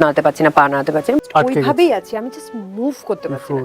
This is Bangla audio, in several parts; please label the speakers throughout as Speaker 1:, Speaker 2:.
Speaker 1: নাড়াতে পারছি না, পা নাড়াতে পারছি না, ওইভাবেই আছি, আমি জাস্ট মুভ করতে পারছি না।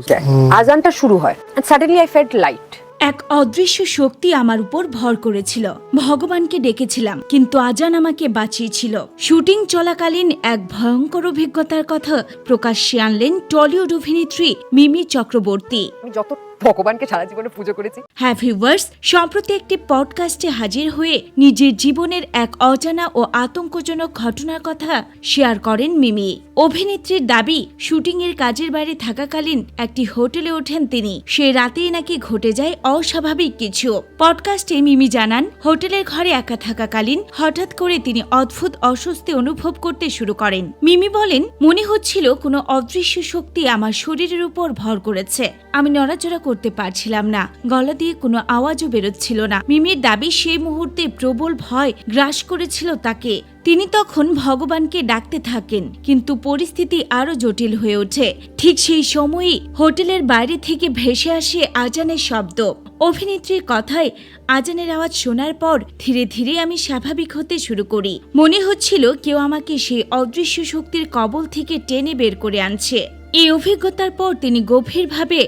Speaker 1: আজানটা শুরু হয়, সাডেনলি আই ফেল্ট লাইট।
Speaker 2: এক অদৃশ্য শক্তি আমার উপর ভর করেছিল। ভগবানকে ডেকেছিলাম, কিন্তু আজান আমাকে বাঁচিয়েছিল। শুটিং চলাকালীন এক ভয়ঙ্কর অভিজ্ঞতার কথা প্রকাশ্যে আনলেন টলিউড অভিনেত্রী মিমি চক্রবর্তী।
Speaker 1: আমি যত ভগবানকে সারা জীবনে পুজো করেছি।
Speaker 2: হ্যাঁ ভিউয়ার্স, সম্প্রতি একটি পডকাস্টে হাজির হয়ে নিজের জীবনের এক অজানা ও আতঙ্কজনক ঘটনার কথা শেয়ার করেন মিমি। অভিনেত্রীর দাবি, শুটিংয়ের কাজের বাইরে থাকাকালীন একটি হোটেলে ওঠেন তিনি। সে রাতেই নাকি ঘটে যায় অস্বাভাবিক কিছু। পডকাস্টে মিমি জানান, হোটেলের ঘরে একা থাকাকালীন হঠাৎ করে তিনি অদ্ভুত অস্বস্তি অনুভব করতে শুরু করেন। মিমি বলেন, মনে হচ্ছিল কোনো অদৃশ্য শক্তি আমার শরীরের উপর ভর করেছে। আমি নড়াচড়া করতে পারছিলাম না, গলা দিয়ে কোনো আওয়াজও বেরোচ্ছিল না। মিমির দাবি, সেই মুহূর্তে প্রবল ভয় গ্রাস করেছিল তাকে। তিনি তখন ভগবানকে ডাকতে থাকেন, কিন্তু পরিস্থিতি আরো জটিল হয়ে ওঠে। ঠিক সেই সময়ই হোটেলের বাইরে থেকে ভেসে আসে আজানের শব্দ। অভিনেত্রীর কথায়, আজানের আওয়াজ শোনার পর ধীরে ধীরে আমি স্বাভাবিক হতে শুরু করি। মনে হচ্ছিল কেউ আমাকে সেই অদৃশ্য শক্তির কবল থেকে টেনে বের করে আনছে। এই অভিজ্ঞতার পর তিনি গভীরভাবে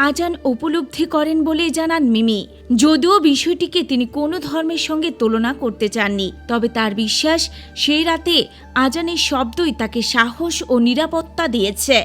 Speaker 2: আজান উপলব্ধি করেন বলে জানান মিমি। যদিও বিষয়টিকে তিনি কোনো ধর্মের সঙ্গে তুলনা করতে চাননি, তবে তার বিশ্বাস সেই রাতে আজানের শব্দই তাকে সাহস ও নিরাপত্তা দিয়েছে।